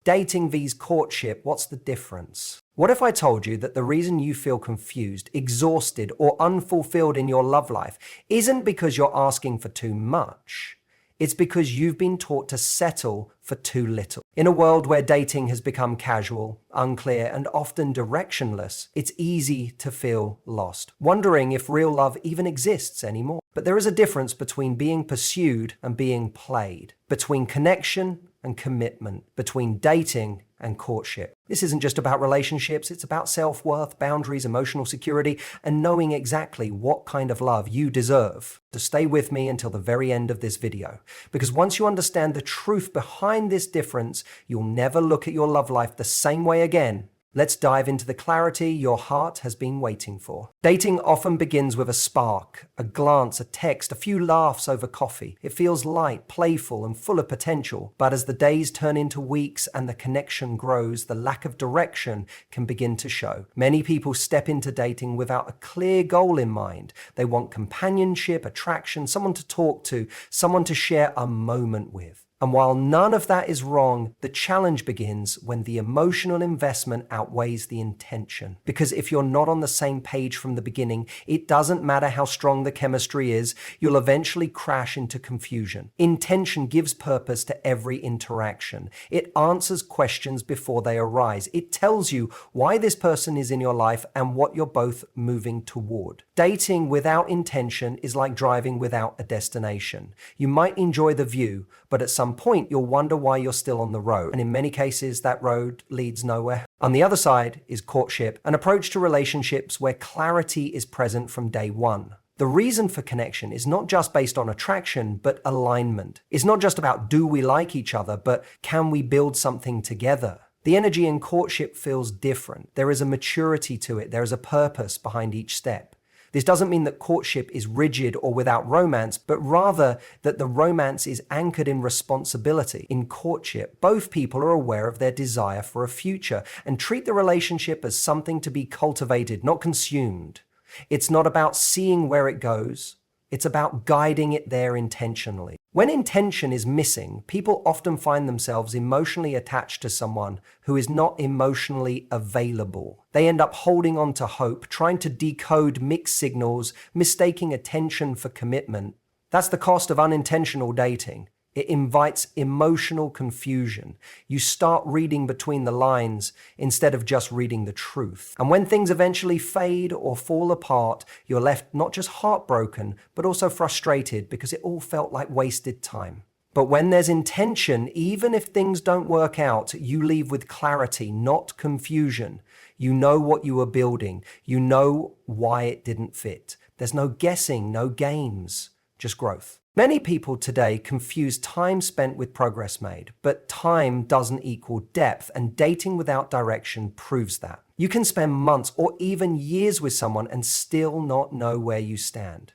Dating vs courtship, what's the difference? What if I told you that the reason you feel confused, exhausted, or unfulfilled in your love life isn't because you're asking for too much? It's because you've been taught to settle for too little. In a world where dating has become casual, unclear, and often directionless, it's easy to feel lost, wondering if real love even exists anymore. But there is a difference between being pursued and being played, between connection and commitment, between dating and courtship. This isn't just about relationships, it's about self-worth, boundaries, emotional security, and knowing exactly what kind of love you deserve. So stay with me until the very end of this video, because once you understand the truth behind this difference, you'll never look at your love life the same way again. Let's dive into the clarity your heart has been waiting for. Dating often begins with a spark, a glance, a text, a few laughs over coffee. It feels light, playful, and full of potential. But as the days turn into weeks and the connection grows, the lack of direction can begin to show. Many people step into dating without a clear goal in mind. They want companionship, attraction, someone to talk to, someone to share a moment with. And while none of that is wrong, the challenge begins when the emotional investment outweighs the intention. Because if you're not on the same page from the beginning, it doesn't matter how strong the chemistry is, you'll eventually crash into confusion. Intention gives purpose to every interaction. It answers questions before they arise. It tells you why this person is in your life and what you're both moving toward. Dating without intention is like driving without a destination. You might enjoy the view, but at some point you'll wonder why you're still on the road. And in many cases, that road leads nowhere. On the other side is courtship, an approach to relationships where clarity is present from day one. The reason for connection is not just based on attraction, but alignment. It's not just about do we like each other, but can we build something together? The energy in courtship feels different. There is a maturity to it. There is a purpose behind each step. This doesn't mean that courtship is rigid or without romance, but rather that the romance is anchored in responsibility. In courtship, both people are aware of their desire for a future and treat the relationship as something to be cultivated, not consumed. It's not about seeing where it goes. It's about guiding it there intentionally. When intention is missing, people often find themselves emotionally attached to someone who is not emotionally available. They end up holding on to hope, trying to decode mixed signals, mistaking attention for commitment. That's the cost of unintentional dating. It invites emotional confusion. You start reading between the lines instead of just reading the truth. And when things eventually fade or fall apart, you're left not just heartbroken, but also frustrated because it all felt like wasted time. But when there's intention, even if things don't work out, you leave with clarity, not confusion. You know what you were building. You know why it didn't fit. There's no guessing, no games, just growth. Many people today confuse time spent with progress made, but time doesn't equal depth, and dating without direction proves that. You can spend months or even years with someone and still not know where you stand.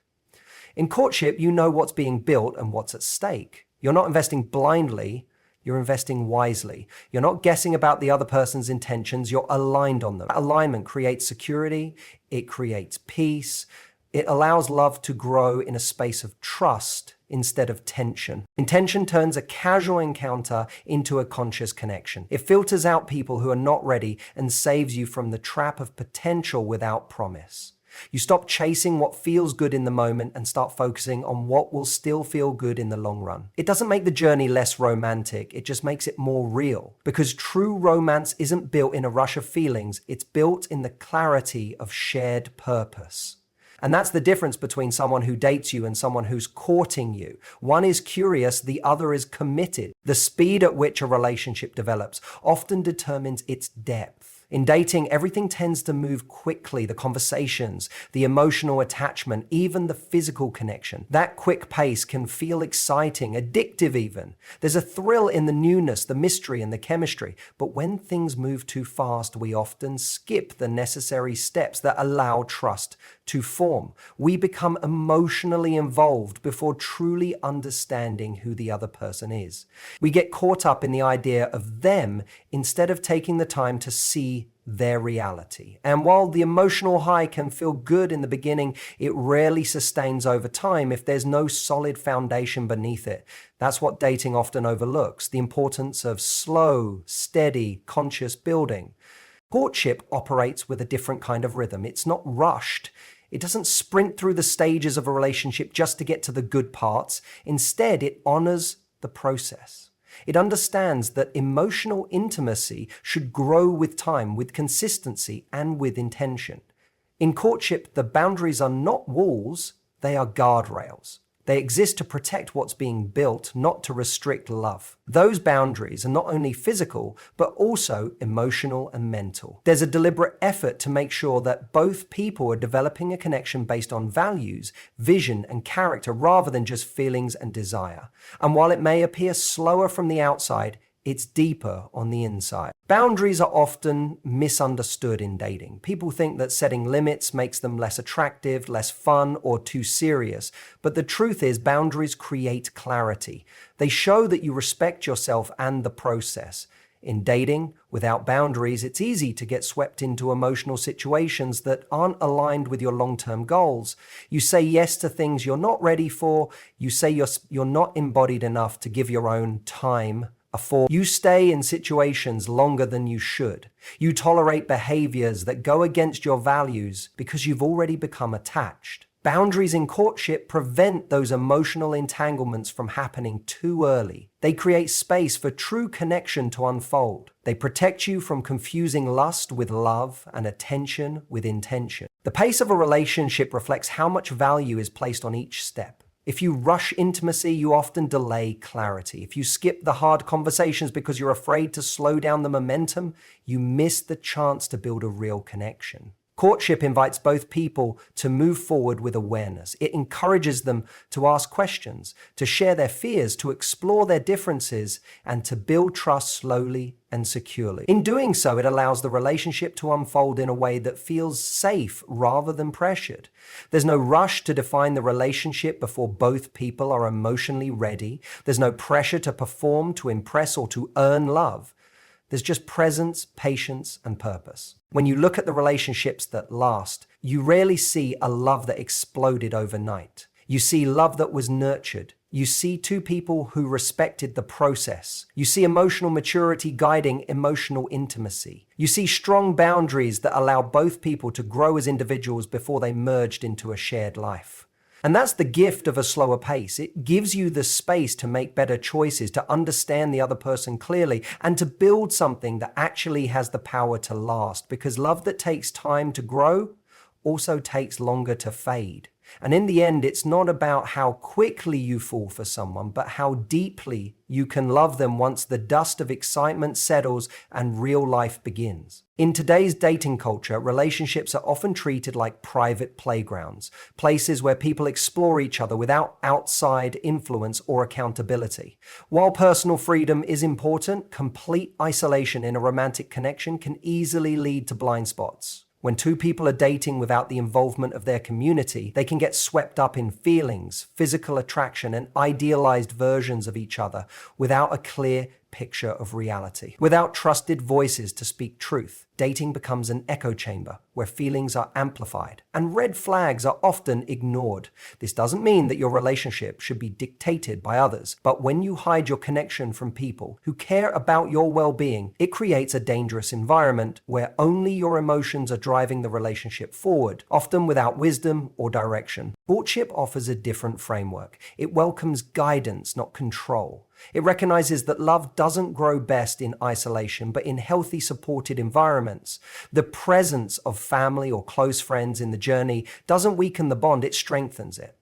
In courtship, you know what's being built and what's at stake. You're not investing blindly, you're investing wisely. You're not guessing about the other person's intentions, you're aligned on them. Alignment creates security, it creates peace. It allows love to grow in a space of trust instead of tension. Intention turns a casual encounter into a conscious connection. It filters out people who are not ready and saves you from the trap of potential without promise. You stop chasing what feels good in the moment and start focusing on what will still feel good in the long run. It doesn't make the journey less romantic, it just makes it more real. Because true romance isn't built in a rush of feelings, it's built in the clarity of shared purpose. And that's the difference between someone who dates you and someone who's courting you. One is curious, the other is committed. The speed at which a relationship develops often determines its depth. In dating, everything tends to move quickly, the conversations, the emotional attachment, even the physical connection. That quick pace can feel exciting, addictive even. There's a thrill in the newness, the mystery, and the chemistry. But when things move too fast, we often skip the necessary steps that allow trust to form. We become emotionally involved before truly understanding who the other person is. We get caught up in the idea of them instead of taking the time to see their reality. And while the emotional high can feel good in the beginning, it rarely sustains over time if there's no solid foundation beneath it. That's what dating often overlooks, the importance of slow, steady, conscious building. Courtship operates with a different kind of rhythm. It's not rushed. It doesn't sprint through the stages of a relationship just to get to the good parts. Instead, it honors the process. It understands that emotional intimacy should grow with time, with consistency, and with intention. In courtship, the boundaries are not walls, they are guardrails. They exist to protect what's being built, not to restrict love. Those boundaries are not only physical, but also emotional and mental. There's a deliberate effort to make sure that both people are developing a connection based on values, vision, and character rather than just feelings and desire. And while it may appear slower from the outside, it's deeper on the inside. Boundaries are often misunderstood in dating. People think that setting limits makes them less attractive, less fun, or too serious. But the truth is, boundaries create clarity. They show that you respect yourself and the process. In dating, without boundaries, it's easy to get swept into emotional situations that aren't aligned with your long-term goals. You say yes to things you're not ready for. You say you're not embodied enough to give your own time. You stay in situations longer than you should. You tolerate behaviors that go against your values because you've already become attached. Boundaries in courtship prevent those emotional entanglements from happening too early. They create space for true connection to unfold. They protect you from confusing lust with love and attention with intention. The pace of a relationship reflects how much value is placed on each step. If you rush intimacy, you often delay clarity. If you skip the hard conversations because you're afraid to slow down the momentum, you miss the chance to build a real connection. Courtship invites both people to move forward with awareness. It encourages them to ask questions, to share their fears, to explore their differences, and to build trust slowly and securely. In doing so, it allows the relationship to unfold in a way that feels safe rather than pressured. There's no rush to define the relationship before both people are emotionally ready. There's no pressure to perform, to impress, or to earn love. There's just presence, patience, and purpose. When you look at the relationships that last, you rarely see a love that exploded overnight. You see love that was nurtured. You see two people who respected the process. You see emotional maturity guiding emotional intimacy. You see strong boundaries that allow both people to grow as individuals before they merged into a shared life. And that's the gift of a slower pace. It gives you the space to make better choices, to understand the other person clearly, and to build something that actually has the power to last. Because love that takes time to grow also takes longer to fade. And in the end, it's not about how quickly you fall for someone, but how deeply you can love them once the dust of excitement settles and real life begins. In today's dating culture, relationships are often treated like private playgrounds, places where people explore each other without outside influence or accountability. While personal freedom is important, complete isolation in a romantic connection can easily lead to blind spots. When two people are dating without the involvement of their community, they can get swept up in feelings, physical attraction, and idealized versions of each other without a clear picture of reality. Without trusted voices to speak truth, dating becomes an echo chamber where feelings are amplified and red flags are often ignored. This doesn't mean that your relationship should be dictated by others, but when you hide your connection from people who care about your well-being, it creates a dangerous environment where only your emotions are driving the relationship forward, often without wisdom or direction. Courtship offers a different framework. It welcomes guidance, not control. It recognizes that love doesn't grow best in isolation, but in healthy, supported environments. The presence of family or close friends in the journey doesn't weaken the bond, it strengthens it.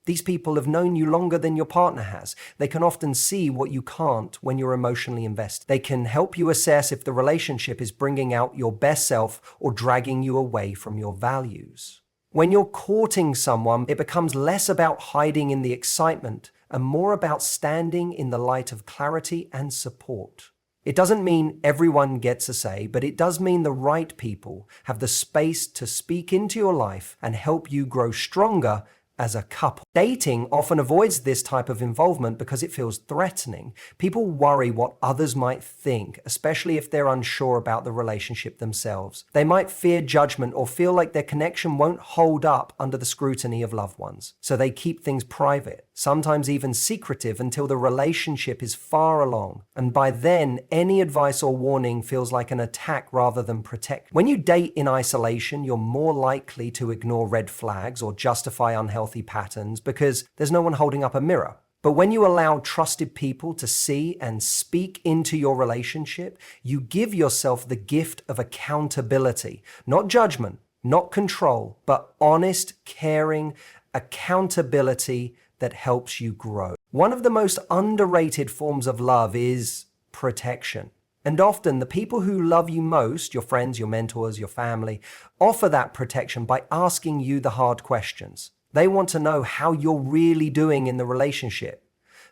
These people have known you longer than your partner has. They can often see what you can't when you're emotionally invested. They can help you assess if the relationship is bringing out your best self or dragging you away from your values. When you're courting someone, it becomes less about hiding in the excitement and more about standing in the light of clarity and support. It doesn't mean everyone gets a say, but it does mean the right people have the space to speak into your life and help you grow stronger as a couple. Dating often avoids this type of involvement because it feels threatening. People worry what others might think, especially if they're unsure about the relationship themselves. They might fear judgment or feel like their connection won't hold up under the scrutiny of loved ones. So they keep things private, sometimes even secretive, until the relationship is far along. And by then, any advice or warning feels like an attack rather than protect. When you date in isolation, you're more likely to ignore red flags or justify unhealthy patterns because there's no one holding up a mirror. But when you allow trusted people to see and speak into your relationship, you give yourself the gift of accountability, not judgment, not control, but honest, caring accountability that helps you grow. One of the most underrated forms of love is protection. And often the people who love you most, your friends, your mentors, your family, offer that protection by asking you the hard questions. They want to know how you're really doing in the relationship.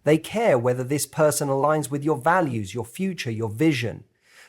They care whether this person aligns with your values, your future, your vision.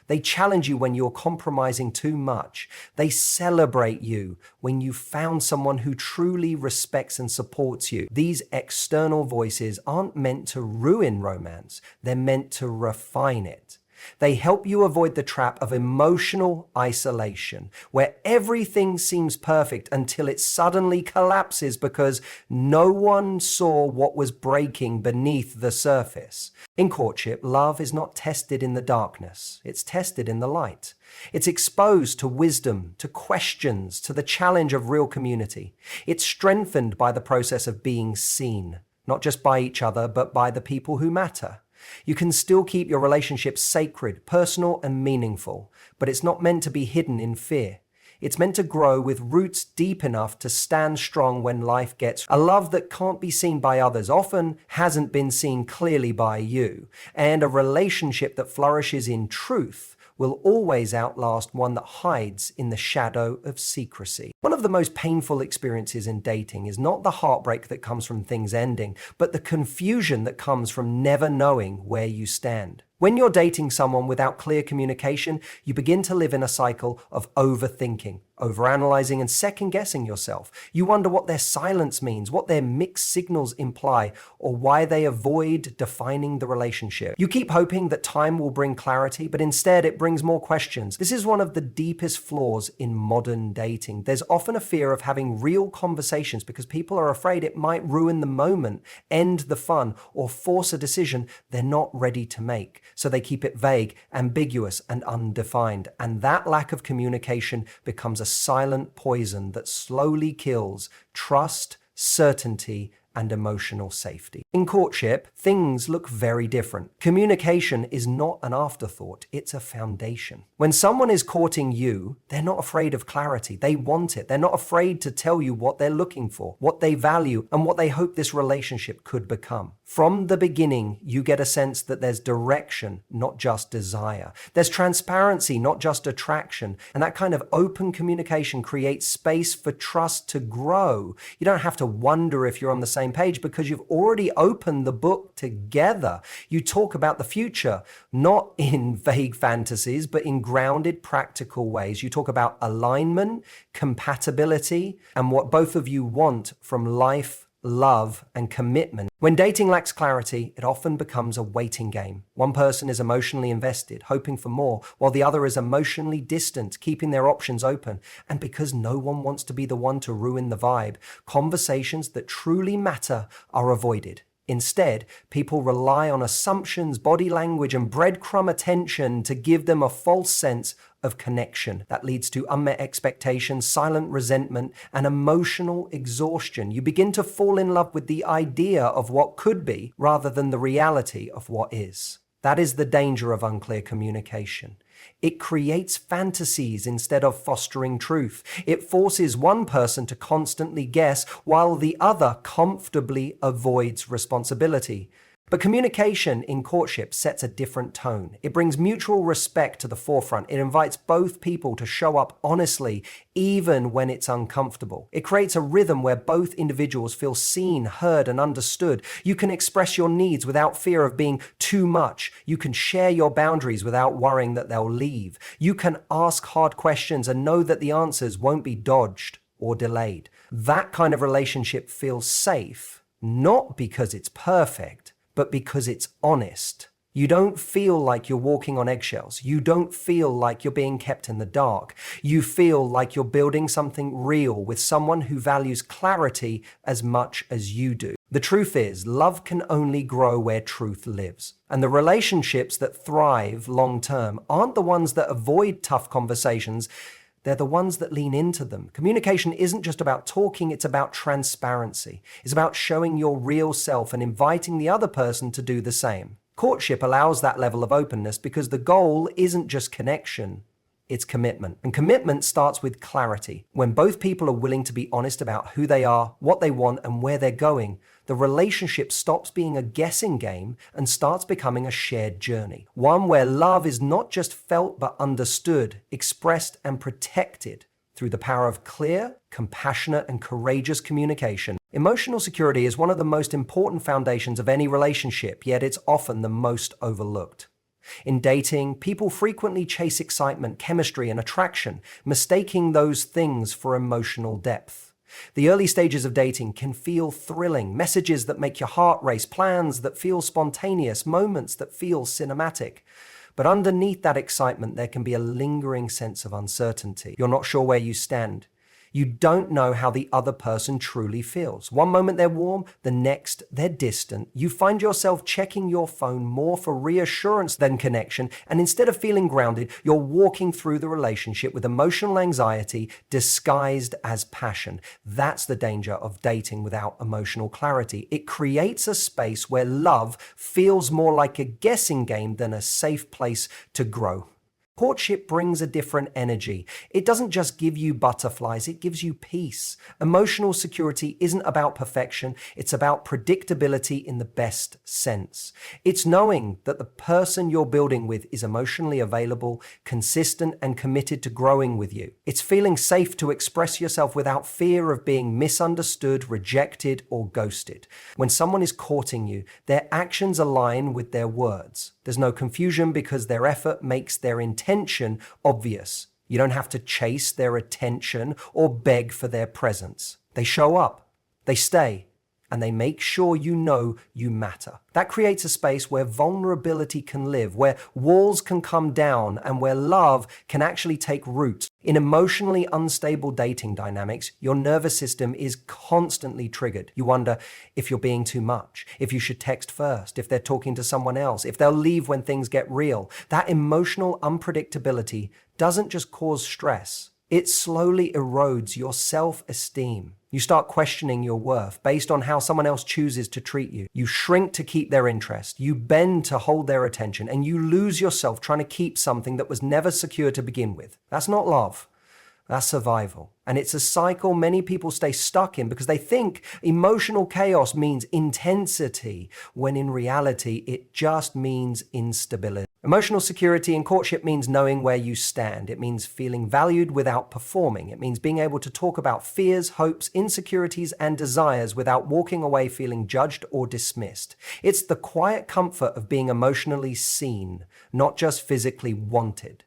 They challenge you when you're compromising too much. They celebrate you when you found someone who truly respects and supports you. These external voices aren't meant to ruin romance. They're meant to refine it. They help you avoid the trap of emotional isolation, where everything seems perfect until it suddenly collapses because no one saw what was breaking beneath the surface. In courtship, love is not tested in the darkness. It's tested in the light. It's exposed to wisdom, to questions, to the challenge of real community. It's strengthened by the process of being seen, not just by each other, but by the people who matter. You can still keep your relationship sacred, personal, and meaningful, but it's not meant to be hidden in fear. It's meant to grow with roots deep enough to stand strong when life gets. A love that can't be seen by others often hasn't been seen clearly by you, and a relationship that flourishes in truth will always outlast one that hides in the shadow of secrecy. One of the most painful experiences in dating is not the heartbreak that comes from things ending, but the confusion that comes from never knowing where you stand. When you're dating someone without clear communication, you begin to live in a cycle of overthinking, overanalyzing, and second-guessing yourself. You wonder what their silence means, what their mixed signals imply, or why they avoid defining the relationship. You keep hoping that time will bring clarity, but instead it brings more questions. This is one of the deepest flaws in modern dating. There's often a fear of having real conversations because people are afraid it might ruin the moment, end the fun, or force a decision they're not ready to make. So they keep it vague, ambiguous, and undefined. And that lack of communication becomes a silent poison that slowly kills trust, certainty, and emotional safety. In courtship, things look very different. Communication is not an afterthought, it's a foundation. When someone is courting you, they're not afraid of clarity. They want it. They're not afraid to tell you what they're looking for, what they value, and what they hope this relationship could become. From the beginning, you get a sense that there's direction, not just desire. There's transparency, not just attraction. And that kind of open communication creates space for trust to grow. You don't have to wonder if you're on the same page because you've already opened the book together. You talk about the future, not in vague fantasies, but in grounded, practical ways. You talk about alignment, compatibility, and what both of you want from life, love, and commitment. When dating lacks clarity, it often becomes a waiting game. One person is emotionally invested, hoping for more, while the other is emotionally distant, keeping their options open. And because no one wants to be the one to ruin the vibe, conversations that truly matter are avoided. Instead, people rely on assumptions, body language, and breadcrumb attention to give them a false sense of connection. That leads to unmet expectations, silent resentment, and emotional exhaustion. You begin to fall in love with the idea of what could be rather than the reality of what is. That is the danger of unclear communication. It creates fantasies instead of fostering truth. It forces one person to constantly guess while the other comfortably avoids responsibility. But communication in courtship sets a different tone. It brings mutual respect to the forefront. It invites both people to show up honestly, even when it's uncomfortable. It creates a rhythm where both individuals feel seen, heard, and understood. You can express your needs without fear of being too much. You can share your boundaries without worrying that they'll leave. You can ask hard questions and know that the answers won't be dodged or delayed. That kind of relationship feels safe not because it's perfect, but because it's honest. You don't feel like you're walking on eggshells. You don't feel like you're being kept in the dark. You feel like you're building something real with someone who values clarity as much as you do. The truth is, love can only grow where truth lives. And the relationships that thrive long term aren't the ones that avoid tough conversations. They're the ones that lean into them. Communication isn't just about talking, it's about transparency. It's about showing your real self and inviting the other person to do the same. Courtship allows that level of openness because the goal isn't just connection, it's commitment. And commitment starts with clarity. When both people are willing to be honest about who they are, what they want, and where they're going, the relationship stops being a guessing game and starts becoming a shared journey. One where love is not just felt but understood, expressed, and protected through the power of clear, compassionate, and courageous communication. Emotional security is one of the most important foundations of any relationship, yet it's often the most overlooked. In dating, people frequently chase excitement, chemistry, and attraction, mistaking those things for emotional depth. The early stages of dating can feel thrilling, messages that make your heart race, plans that feel spontaneous, moments that feel cinematic. But underneath that excitement, there can be a lingering sense of uncertainty. You're not sure where you stand. You don't know how the other person truly feels. One moment they're warm, the next they're distant. You find yourself checking your phone more for reassurance than connection, and instead of feeling grounded, you're walking through the relationship with emotional anxiety disguised as passion. That's the danger of dating without emotional clarity. It creates a space where love feels more like a guessing game than a safe place to grow. Courtship brings a different energy. It doesn't just give you butterflies, it gives you peace. Emotional security isn't about perfection, it's about predictability in the best sense. It's knowing that the person you're building with is emotionally available, consistent, and committed to growing with you. It's feeling safe to express yourself without fear of being misunderstood, rejected, or ghosted. When someone is courting you, their actions align with their words. There's no confusion because their effort makes their intention obvious. You don't have to chase their attention or beg for their presence. They show up, they stay, and they make sure you know you matter. That creates a space where vulnerability can live, where walls can come down, and where love can actually take root. In emotionally unstable dating dynamics, your nervous system is constantly triggered. You wonder if you're being too much, if you should text first, if they're talking to someone else, if they'll leave when things get real. That emotional unpredictability doesn't just cause stress, it slowly erodes your self-esteem. You start questioning your worth based on how someone else chooses to treat you. You shrink to keep their interest, you bend to hold their attention, and you lose yourself trying to keep something that was never secure to begin with. That's not love. That's survival. And it's a cycle many people stay stuck in because they think emotional chaos means intensity, when in reality, it just means instability. Emotional security in courtship means knowing where you stand. It means feeling valued without performing. It means being able to talk about fears, hopes, insecurities, and desires without walking away feeling judged or dismissed. It's the quiet comfort of being emotionally seen, not just physically wanted.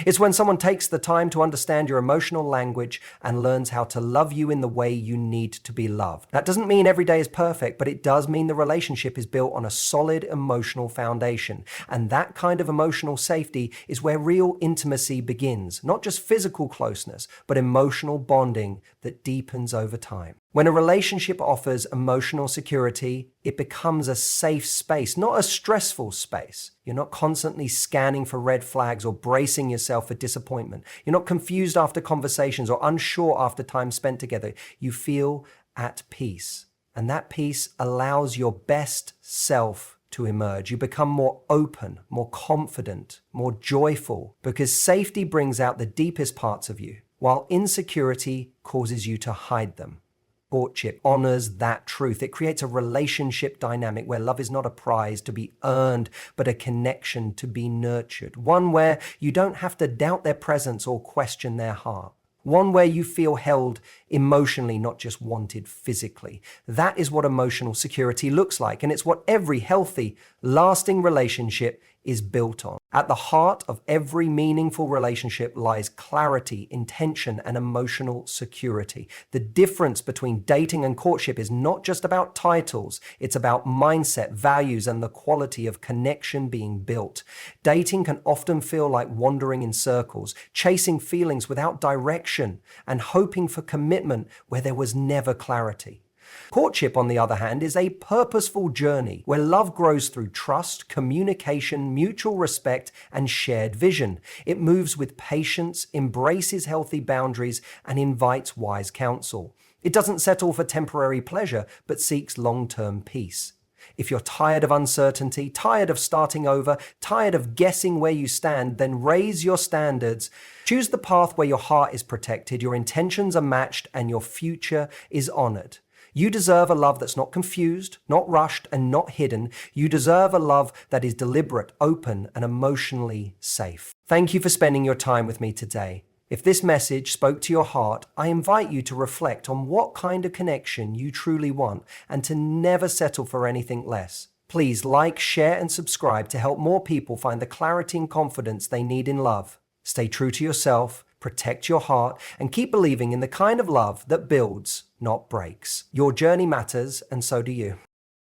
It's when someone takes the time to understand your emotional language and learns how to love you in the way you need to be loved. That doesn't mean every day is perfect, but it does mean the relationship is built on a solid emotional foundation. And that kind of emotional safety is where real intimacy begins. Not just physical closeness, but emotional bonding that deepens over time. When a relationship offers emotional security, it becomes a safe space, not a stressful space. You're not constantly scanning for red flags or bracing yourself for disappointment. You're not confused after conversations or unsure after time spent together. You feel at peace. And that peace allows your best self to emerge. You become more open, more confident, more joyful, because safety brings out the deepest parts of you, while insecurity causes you to hide them. Courtship honors that truth. It creates a relationship dynamic where love is not a prize to be earned, but a connection to be nurtured. One where you don't have to doubt their presence or question their heart. One where you feel held emotionally, not just wanted physically. That is what emotional security looks like, and it's what every healthy, lasting relationship is built on. At the heart of every meaningful relationship lies clarity, intention, and emotional security. The difference between dating and courtship is not just about titles, it's about mindset, values, and the quality of connection being built. Dating can often feel like wandering in circles, chasing feelings without direction, and hoping for commitment where there was never clarity. Courtship, on the other hand, is a purposeful journey where love grows through trust, communication, mutual respect, and shared vision. It moves with patience, embraces healthy boundaries, and invites wise counsel. It doesn't settle for temporary pleasure, but seeks long-term peace. If you're tired of uncertainty, tired of starting over, tired of guessing where you stand, then raise your standards. Choose the path where your heart is protected, your intentions are matched, and your future is honored. You deserve a love that's not confused, not rushed, and not hidden. You deserve a love that is deliberate, open, and emotionally safe. Thank you for spending your time with me today. If this message spoke to your heart, I invite you to reflect on what kind of connection you truly want and to never settle for anything less. Please like, share, and subscribe to help more people find the clarity and confidence they need in love. Stay true to yourself, protect your heart, and keep believing in the kind of love that builds, not breaks. Your journey matters, and so do you.